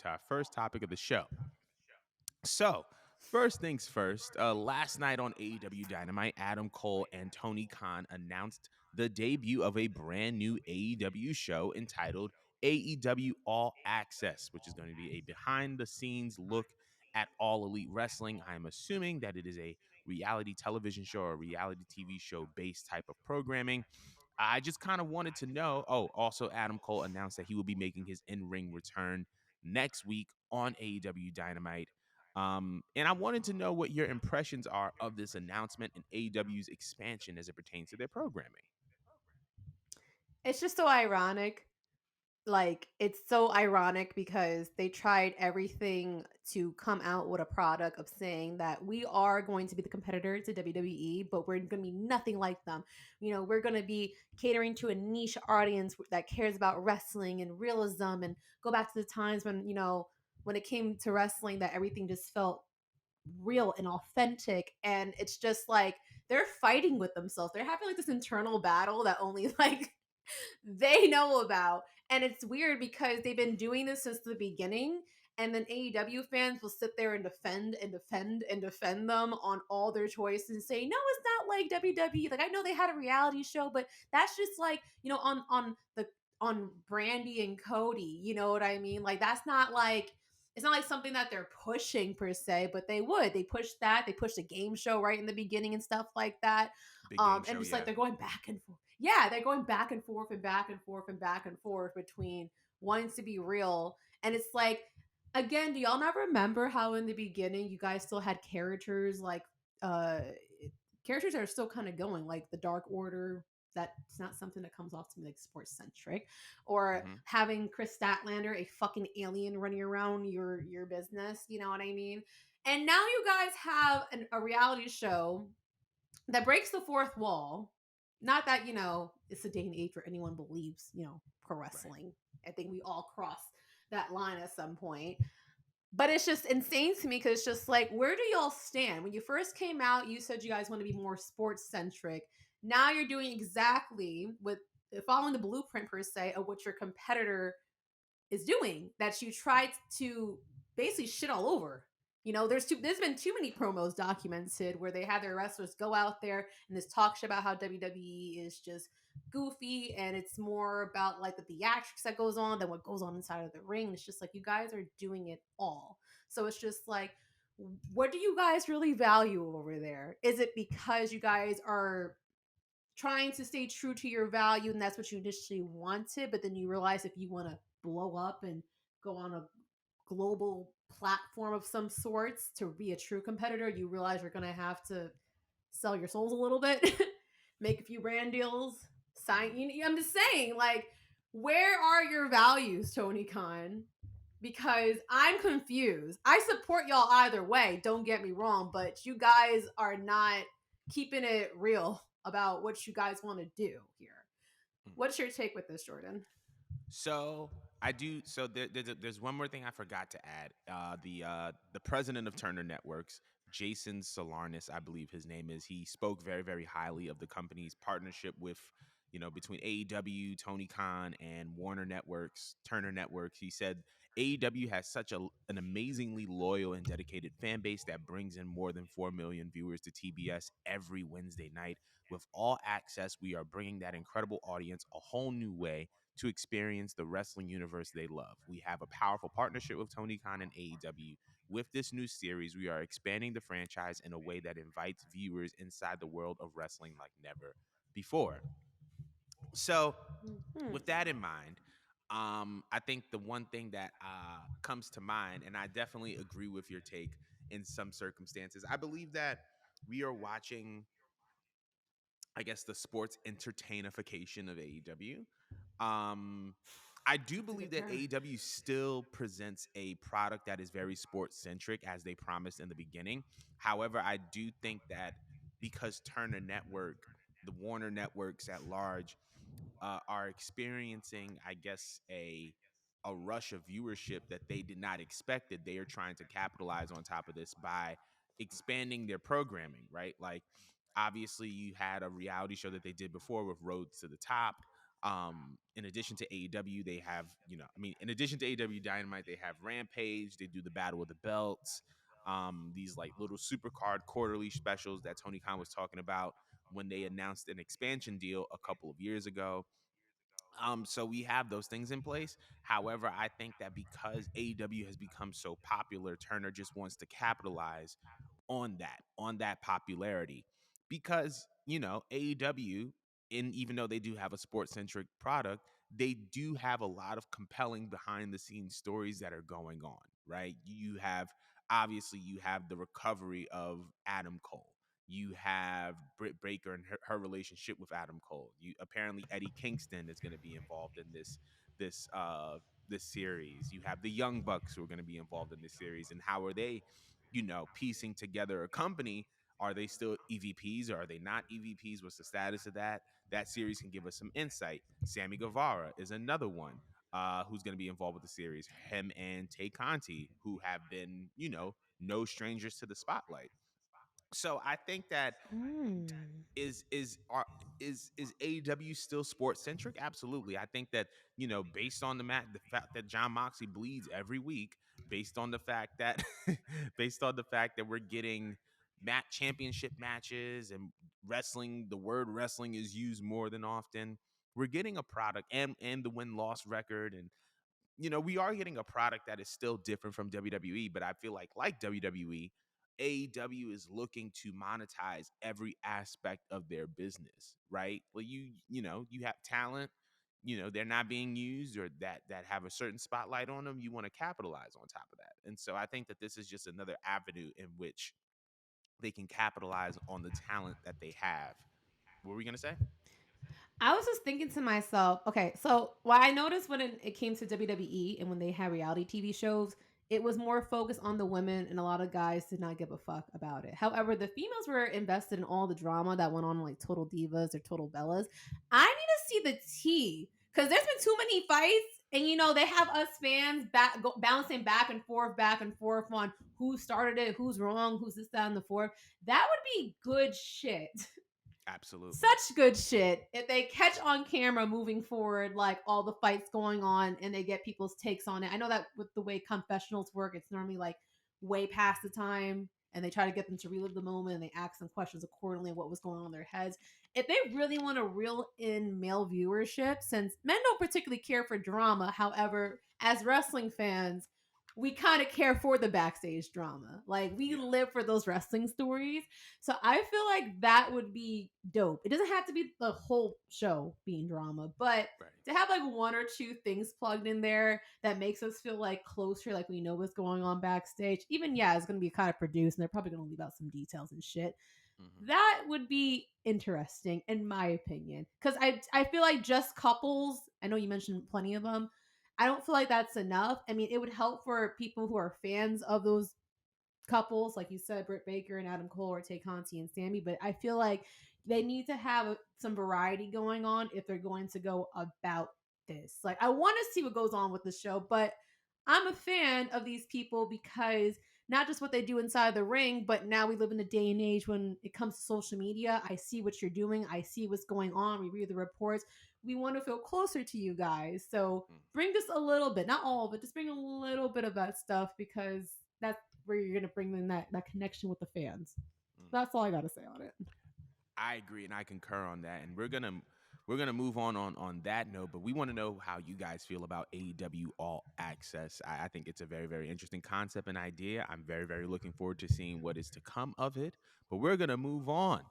to our first topic of the show. So, first things first, last night on AEW Dynamite, Adam Cole and Tony Khan announced the debut of a brand new AEW show entitled AEW All Access, which is going to be a behind the scenes look at All Elite Wrestling. I'm assuming that it is a reality television show or reality TV show based type of programming. I just kind of wanted to know. Oh, also, Adam Cole announced that he will be making his in ring return next week on AEW Dynamite. And I wanted to know what your impressions are of this announcement and AEW's expansion as it pertains to their programming. It's just so ironic. Like, it's so ironic because they tried everything to come out with a product of saying that we are going to be the competitor to WWE, but we're going to be nothing like them. We're going to be catering to a niche audience that cares about wrestling and realism, and go back to the times when it came to wrestling, that everything just felt real and authentic. And it's just like they're fighting with themselves. They're having like this internal battle that only like they know about. And it's weird because they've been doing this since the beginning. And then AEW fans will sit there and defend and defend and defend them on all their choices and say, no, it's not like WWE. Like, I know they had a reality show, but that's just like, on Brandy and Cody. You know what I mean? Like, that's not like it's not like something that they're pushing per se, but they push that. They push the game show right in the beginning and stuff like that. Big game And show, just like yeah. they're going back and forth. Yeah, they're going back and forth and back and forth and back and forth between wanting to be real. And it's like, again, do y'all not remember how in the beginning you guys still had characters like uh characters that are still kind of going, like the Dark Order? That's not something that comes off to me like sports centric, or Mm-hmm. having Chris Statlander, a fucking alien running around your business. You know what I mean? And now you guys have a reality show that breaks the fourth wall. Not that, it's a day and age where anyone believes, pro Right. wrestling. I think we all cross that line at some point. But it's just insane to me because it's just like, where do y'all stand? When you first came out, you said you guys want to be more sports centric. Now you're doing exactly with following the blueprint per se of what your competitor is doing, that you tried to basically shit all over. There's been too many promos documented where they have their wrestlers go out there and this talk shit about how WWE is just goofy, and it's more about like the theatrics that goes on than what goes on inside of the ring. It's just like you guys are doing it all. So it's just like, what do you guys really value over there? Is it because you guys are trying to stay true to your value and that's what you initially wanted, but then you realize if you want to blow up and go on a global platform of some sorts to be a true competitor, you realize you're going to have to sell your souls a little bit, make a few brand deals, sign. I'm just saying, like, where are your values, Tony Khan? Because I'm confused. I support y'all either way, don't get me wrong, but you guys are not keeping it real about what you guys want to do here. What's your take with this, Jordan? So I do. So there's one more thing I forgot to add. The president of Turner Networks, Jason Solarnis, I believe his name is. He spoke very very highly of the company's partnership with, between AEW, Tony Khan, and Warner Networks, Turner Networks. He said AEW has such an amazingly loyal and dedicated fan base that brings in more than 4 million viewers to TBS every Wednesday night. With All Access, we are bringing that incredible audience a whole new way to experience the wrestling universe they love. We have a powerful partnership with Tony Khan and AEW. With this new series, we are expanding the franchise in a way that invites viewers inside the world of wrestling like never before. So, Hmm. with that in mind, I think the one thing that comes to mind, and I definitely agree with your take in some circumstances, I believe that we are watching, I guess, the sports entertainification of AEW. Um, I do That's a believe good that term. AEW still presents a product that is very sports centric as they promised in the beginning. However, I do think that because Turner Network, the Warner networks at large, are experiencing, I guess, a rush of viewership that they did not expect. That they are trying to capitalize on top of this by expanding their programming, right? Like, obviously, you had a reality show that they did before with Roads to the Top. In addition to AEW, they have, in addition to AEW Dynamite, they have Rampage. They do the Battle of the Belts. These like little super card quarterly specials that Tony Khan was talking about when they announced an expansion deal a couple of years ago. So we have those things in place. However, I think that because AEW has become so popular, Turner just wants to capitalize on that popularity. Because, AEW, and even though they do have a sports centric product, they do have a lot of compelling behind the scenes stories that are going on, right? You have the recovery of Adam Cole. You have Britt Baker and her relationship with Adam Cole. You apparently Eddie Kingston is going to be involved in this this series. You have the Young Bucks who are going to be involved in this series, and how are they, piecing together a company? Are they still EVPs or are they not EVPs? What's the status of that? That series can give us some insight. Sammy Guevara is another one who's going to be involved with the series. Him and Tay Conti, who have been, no strangers to the spotlight. So I think that Mm. is is are is AEW still sports centric? Absolutely. I think that, based on the fact that John Moxley bleeds every week, based on the fact that based on the fact that we're getting championship matches and wrestling, the word wrestling is used more than often. We're getting a product, and the win-loss record, and we are getting a product that is still different from WWE, but I feel like WWE, AEW is looking to monetize every aspect of their business, right? Well, you have talent, they're not being used, or that have a certain spotlight on them. You want to capitalize on top of that. And so I think that this is just another avenue in which they can capitalize on the talent that they have. What were we gonna say? I was just thinking to myself, okay, so what I noticed when it came to WWE and when they had reality TV shows, it was more focused on the women, and a lot of guys did not give a fuck about it. However, the females were invested in all the drama that went on, like Total Divas or Total Bellas. I need to see the tea because there's been too many fights, and they have us fans bouncing back and forth on who started it, who's wrong, who's this, that, and the fourth. That would be good shit. Absolutely. Such good shit. If they catch on camera moving forward, like all the fights going on, and they get people's takes on it. I know that with the way confessionals work, it's normally like way past the time, and they try to get them to relive the moment, and they ask them questions accordingly of what was going on in their heads. If they really want to reel in male viewership, since men don't particularly care for drama, however, as wrestling fans, we kind of care for the backstage drama. Like we Yeah. live for those wrestling stories. So I feel like that would be dope. It doesn't have to be the whole show being drama, but Right. to have like one or two things plugged in there that makes us feel like closer, like we know what's going on backstage. Even yeah, it's gonna be kind of produced and they're probably gonna leave out some details and shit. Hmm. That would be interesting in my opinion. Cause I feel like just couples, I know you mentioned plenty of them. I don't feel like that's enough. I mean, it would help for people who are fans of those couples, like you said, Britt Baker and Adam Cole, or Tay Conti and Sammy. But I feel like they need to have some variety going on if they're going to go about this. Like, I want to see what goes on with the show, but I'm a fan of these people because not just what they do inside the ring, but now we live in a day and age when it comes to social media. I see what you're doing, I see what's going on, we read the reports. We want to feel closer to you guys. So bring just a little bit, not all, but just bring a little bit of that stuff because that's where you're gonna bring in that connection with the fans. Mm. That's all I gotta say on it. I agree and I concur on that. And we're gonna move on that note, but we want to know how you guys feel about AEW All Access. I think it's a very, very interesting concept and idea. I'm very, very looking forward to seeing what is to come of it. But we're gonna move on